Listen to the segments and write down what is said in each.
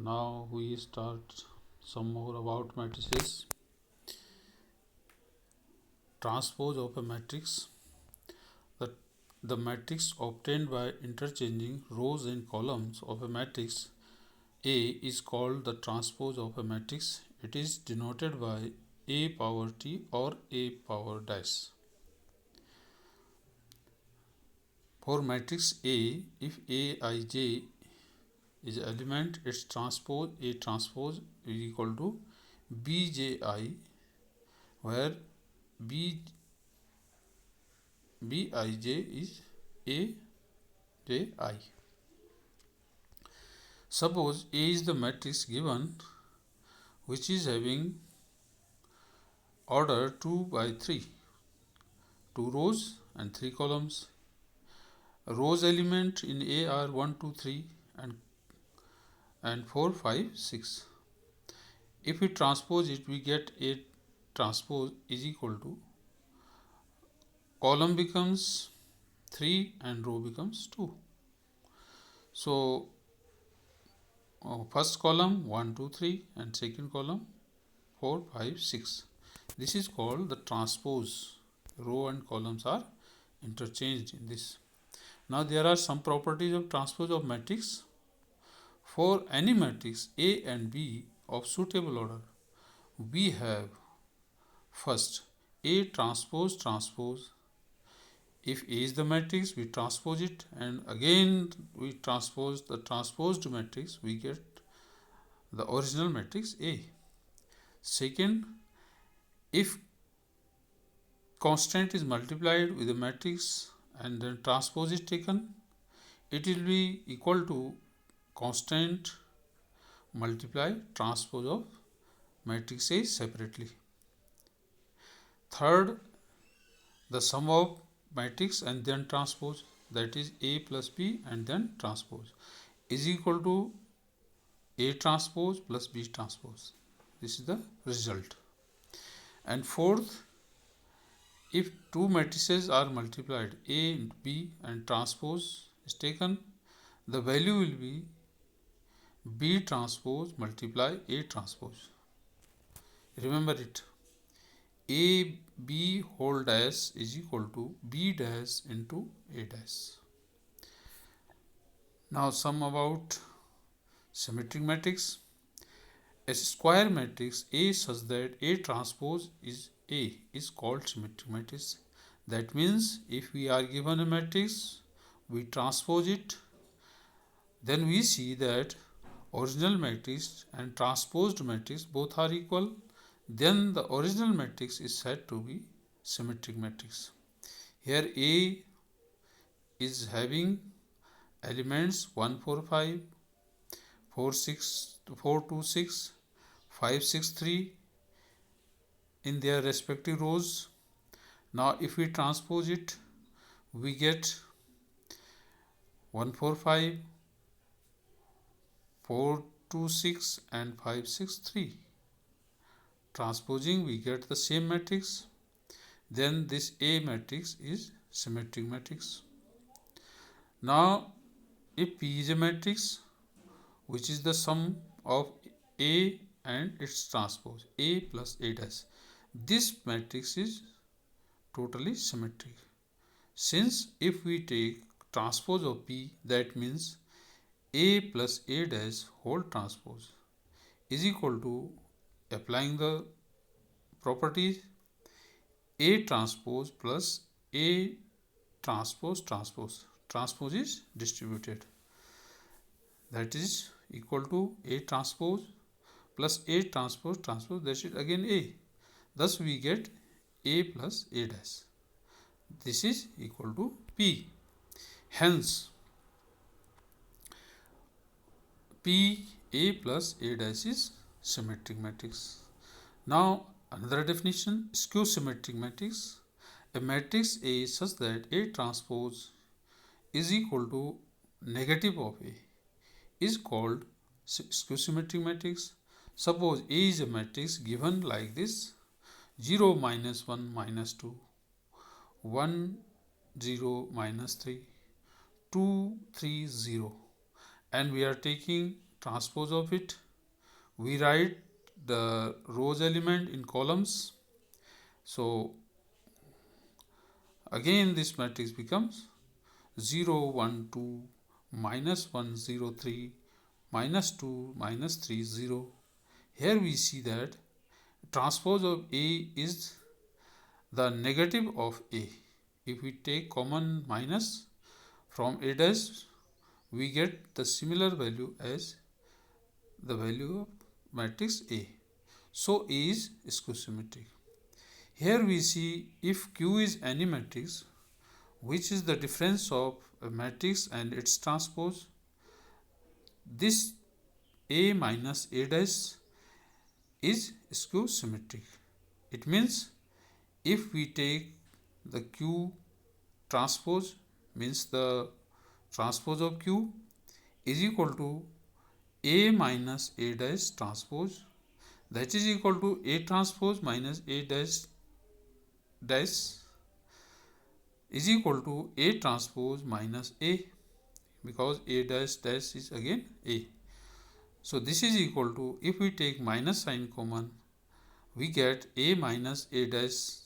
Now we start some more about matrices. Transpose of a matrix. The, the matrix obtained by interchanging rows and columns of a matrix A is called the transpose of a matrix. It is denoted by A power T or A power dash. For matrix A, if Aij is element, its transpose A transpose is equal to Bji, where Bij is Ai. Suppose A is the matrix given which is having order 2 by 3, 2 rows and 3 columns. Rows element in A are 1, 2, 3 and 4, 5, 6. If we transpose it, we get A transpose is equal to column becomes 3 and row becomes 2. So first column 1, 2, 3 and second column 4, 5, 6. This is called the transpose. Row and columns are interchanged in this. Now there are some properties of transpose of matrix. For any matrix A and B of suitable order, we have first A transpose transpose. If A is the matrix, we transpose it, and again we transpose the transposed matrix, we get the original matrix A. Second, if constant is multiplied with the matrix and then transpose is taken, it will be equal to constant multiply transpose of matrix A separately. Third, the sum of matrix and then transpose, that is A plus B and then transpose, is equal to A transpose plus B transpose. This is the result. And fourth, if two matrices are multiplied, A and B, and transpose is taken, the value will be B transpose multiply A transpose. Remember it. A B whole dash is equal to B dash into A dash. Now some about symmetric matrix. A square matrix A such that A transpose is A is called symmetric matrix. That means if we are given a matrix, we transpose it, then we see that original matrix and transposed matrix both are equal, then the original matrix is said to be symmetric matrix. Here A is having elements 1, 4, 5, 4, 6, 4, 2, 6, 5, 6, 3 in their respective rows. Now if we transpose it, we get 1, 4, 5, 4, 2, 6 and 5, 6, 3. Transposing, we get the same matrix. Then this A matrix is symmetric matrix. Now if P is a matrix which is the sum of A and its transpose, A plus A dash, this matrix is totally symmetric. Since if we take transpose of P, that means A plus A dash whole transpose is equal to, applying the properties, A transpose plus A transpose transpose. Transpose is distributed. That is equal to A transpose plus A transpose transpose, that is again A. Thus we get A plus A dash. This is equal to P. Hence P A plus A dash is symmetric matrix. Now another definition, skew symmetric matrix. A matrix A is such that A transpose is equal to negative of A is called skew symmetric matrix. Suppose A is a matrix given like this: 0, minus 1, minus 2, 1, 0, minus 3, 2, 3, 0, and we are taking transpose of it. We write the rows element in columns. So again this matrix becomes 0, 1, 2, minus 1, 0, 3, minus 2, minus 3, 0. Here we see that transpose of A is the negative of A. If we take common minus from A dash, we get the similar value as the value of matrix A. So A is skew symmetric. Here we see if Q is any matrix, which is the difference of a matrix and its transpose, this A minus A dash is skew symmetric. It means if we take the Q transpose, means the transpose of Q is equal to A minus A dash transpose, that is equal to A transpose minus A dash is equal to A transpose minus A, because A dash dash is again A. So this is equal to, if we take minus sign common, we get A minus A dash,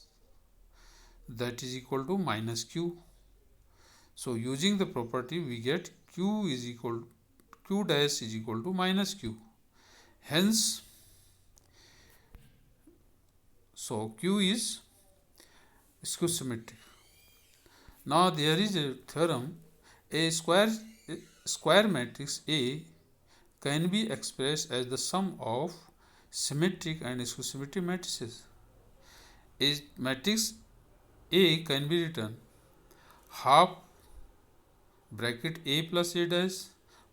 that is equal to minus Q. So using the property we get Q dash is equal to minus Q. Hence, so Q is skew symmetric. Now there is a theorem, a square matrix A can be expressed as the sum of symmetric and skew symmetric matrices. A matrix A can be written half bracket A plus A dash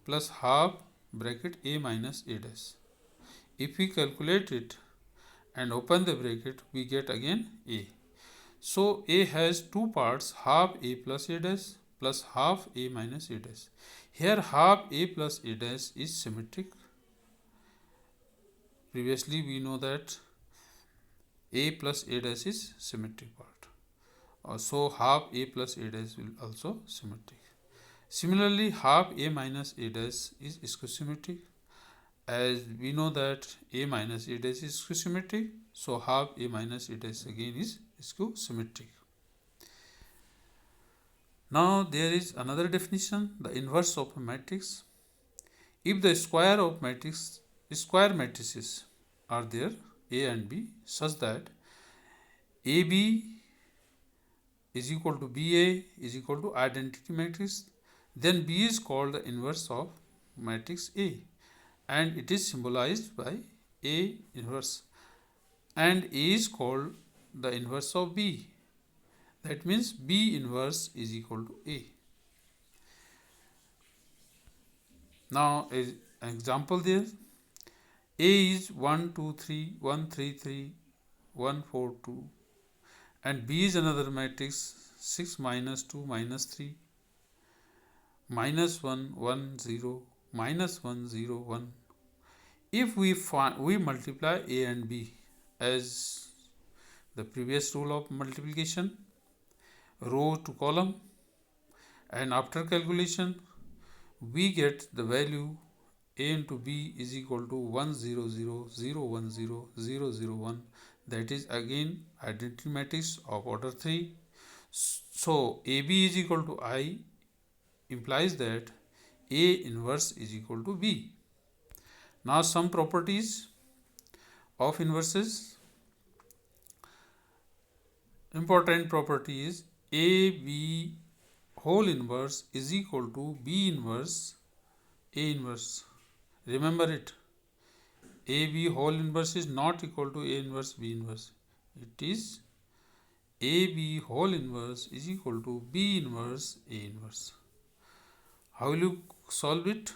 plus half bracket A minus A dash. If we calculate it and open the bracket, we get again A. So A has two parts, half A plus A dash plus half A minus A dash. Here half A plus A dash is symmetric. Previously we know that A plus A dash is symmetric part. So half A plus A dash will also symmetric. Similarly, half A minus A dash is skew symmetric. As we know that A minus A dash is skew symmetric, so half A minus A dash again is skew symmetric. Now there is another definition, the inverse of a matrix. If the square matrices are there, A and B, such that AB is equal to BA is equal to identity matrix, then B is called the inverse of matrix A, and it is symbolized by A inverse, and A is called the inverse of B. That means B inverse is equal to A. Now an example there, A is 1 2 3 1 3 3 1 4 2, and B is another matrix 6 minus 2 minus 3 minus 1 1 0 minus 1 0 1. If we multiply A and B as the previous rule of multiplication, row to column, and after calculation we get the value A into B is equal to 1 0 0 0 1 0 0 0 1, that is again identity matrix of order 3. So AB is equal to I implies that A inverse is equal to B. Now some properties of inverses. Important property is AB whole inverse is equal to B inverse A inverse. Remember it. AB whole inverse is not equal to A inverse B inverse. It is AB whole inverse is equal to B inverse A inverse. How will you solve it?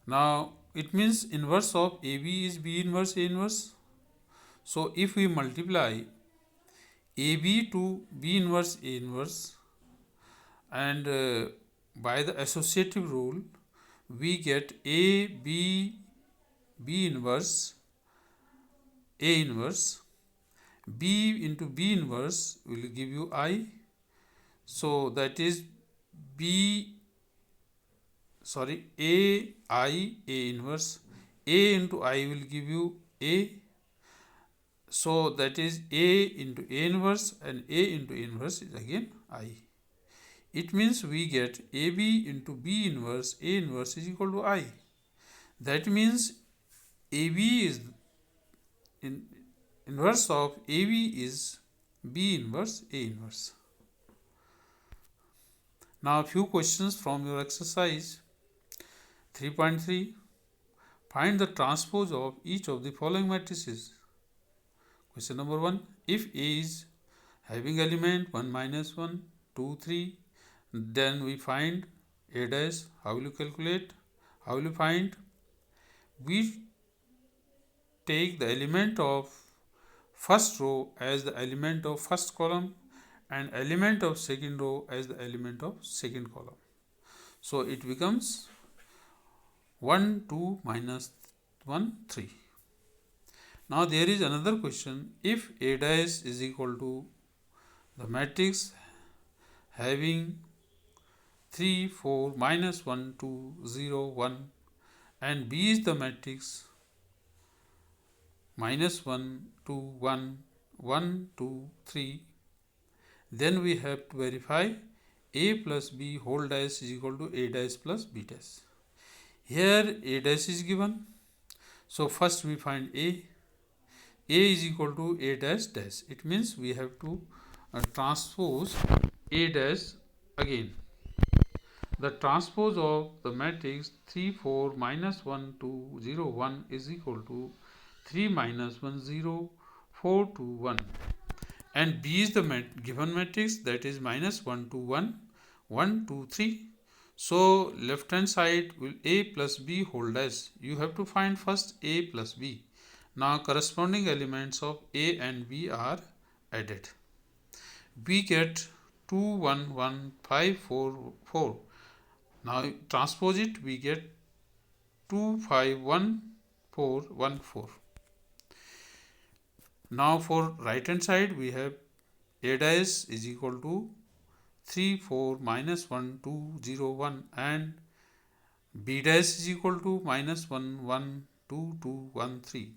Now it means inverse of AB is B inverse A inverse. So if we multiply AB to B inverse A inverse, and by the associative rule we get B inverse A inverse, B into B inverse will give you I. So that is B A inverse. A into I will give you A. So that is A into A inverse, and A into A inverse is again I. It means we get AB into B inverse, A inverse is equal to I. That means AB is inverse of AB is B inverse A inverse. Now a few questions from your exercise 3.3. Find the transpose of each of the following matrices. Question number 1. If A is having element 1 minus 1, 2, 3, then we find A dash. How will you calculate? How will you find? We take the element of first row as the element of first column and element of second row as the element of second column. So it becomes 1, 2 minus 1, 3. Now there is another question. If A dash is equal to the matrix having 3, 4, minus 1, 2, 0, 1, and B is the matrix minus 1, 2, 1, 1, 2, 3, then we have to verify A plus B whole dash is equal to A dash plus B dash. Here A dash is given. So first we find A. A is equal to A dash dash. It means we have to transpose A dash again. The transpose of the matrix 3, 4, minus 1, 2, 0, 1 is equal to 3 minus 1, 0, 4, 2, 1. And B is the given matrix, that is minus 1, 2, 1, 1, 2, 3. So left hand side will A plus B whole dash. You have to find first A plus B. Now corresponding elements of A and B are added. We get 2, 1, 1, 5, 4, 4. Now transpose it, we get 2, 5, 1, 4, 1, 4. Now for right hand side we have A dash is equal to 3, 4, minus 1, 2, 0, 1, and B dash is equal to minus 1, 1, 2, 2, 1, 3.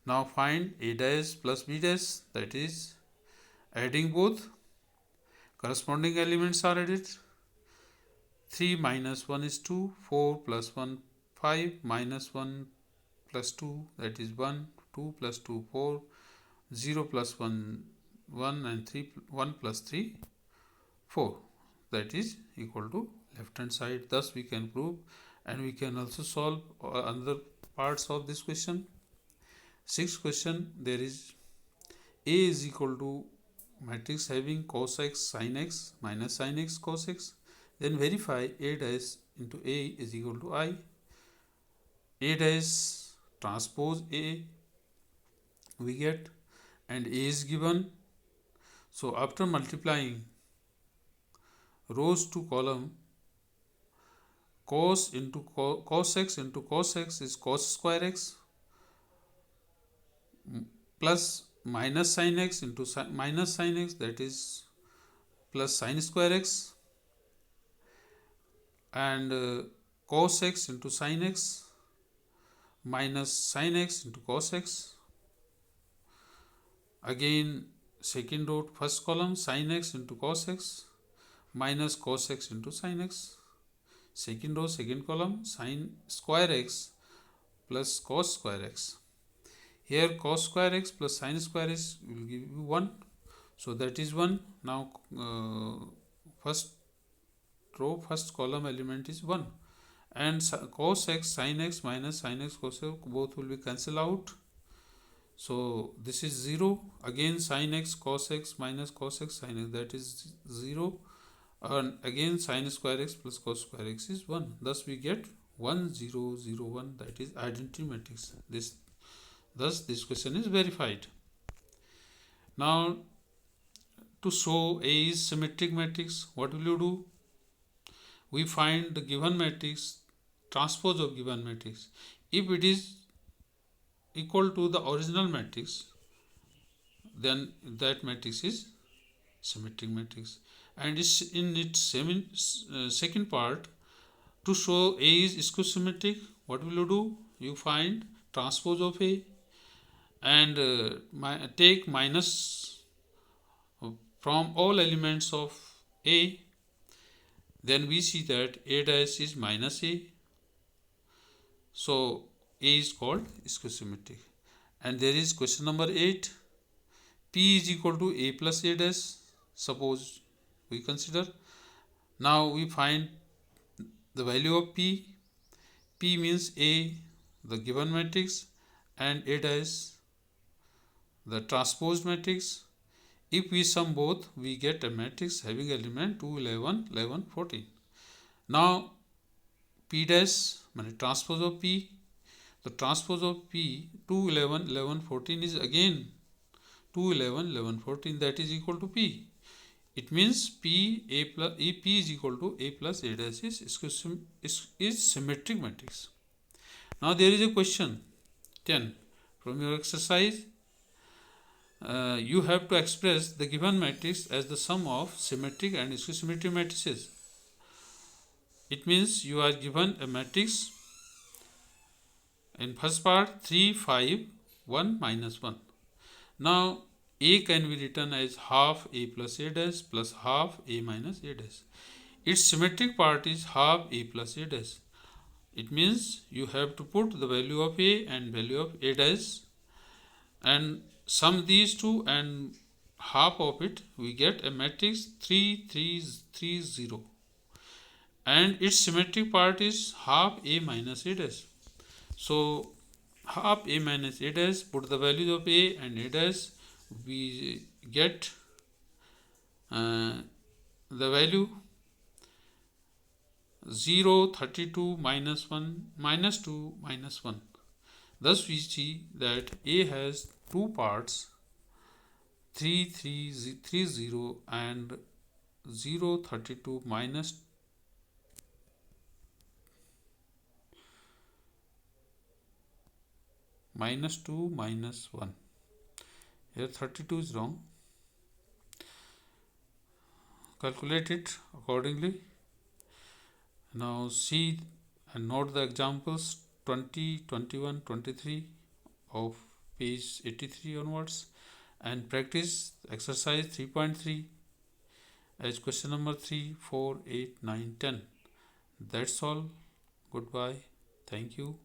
Now find A dash plus B dash, that is adding both. Corresponding elements are added. 3 minus 1 is 2, 4 plus 1, 5, minus 1 plus 2, that is 1, 2 plus 2, 4, 0 plus 1, 1, and 3, 1 plus 3, 4. That is equal to left hand side. Thus we can prove, and we can also solve other parts of this question. Sixth question, there is A is equal to matrix having cos x sin x minus sin x cos x. Then verify A dash into A is equal to I. A dash transpose A we get, and A is given. So after multiplying rows to column, cos into cos x into cos x is cos square x, plus minus sin x into minus sin x, that is plus sin square x, and cos x into sin x minus sin x into cos x. Again second row first column, sin x into cos x minus cos x into sin x. Second row second column, sin square x plus cos square x. Here cos square x plus sin square x will give you 1. So that is 1. Now first row first column element is 1, and cos x sin x minus sin x cos x both will be cancelled out. So this is 0. Again sin x cos x minus cos x sin x, that is 0, and again sin square x plus cos square x is 1. Thus we get 1, 0, 0, 1, that is identity matrix. Thus this question is verified. Now to show A is symmetric matrix, what will you do? We find the given matrix, transpose of given matrix. If it is equal to the original matrix, then that matrix is symmetric matrix. And in its second part, To show A is symmetric, what will you do? You find transpose of A and take minus from all elements of A. Then we see that A dash is minus A. So A is called symmetric. And there is question number 8. P is equal to A plus A dash. Suppose we consider. Now we find the value of P. P means A, the given matrix, and A dash, the transposed matrix. If we sum both, we get a matrix having element 2, 11, 11, 14. Now P dash, transpose of P. The transpose of P 2, 11, 11, 14 is again 2, 11, 11, 14, that is equal to P. It means P is equal to A plus A dash is symmetric matrix. Now there is a question 10 from your exercise. You have to express the given matrix as the sum of symmetric and symmetric matrices. It means you are given a matrix in first part 3, 5, 1, minus 1. Now A can be written as half A plus A dash plus half A minus A dash. Its symmetric part is half A plus A dash. It means you have to put the value of A and value of A dash and sum these two and half of it, we get a matrix 3, 3, 3, 0. And its symmetric part is half A minus A dash. So half A minus A dash, put the values of A and A dash, we get the value 0, 32, minus 1, minus 2, minus 1. Thus we see that A has two parts 3, 3, 3, 0 and 0, 32, minus 2, minus 1. Here 32 is wrong. Calculate it accordingly. Now see and note the examples 20, 21, 23 of page 83 onwards and practice exercise 3.3 as question number 3, 4, 8, 9, 10. That's all. Goodbye. Thank you.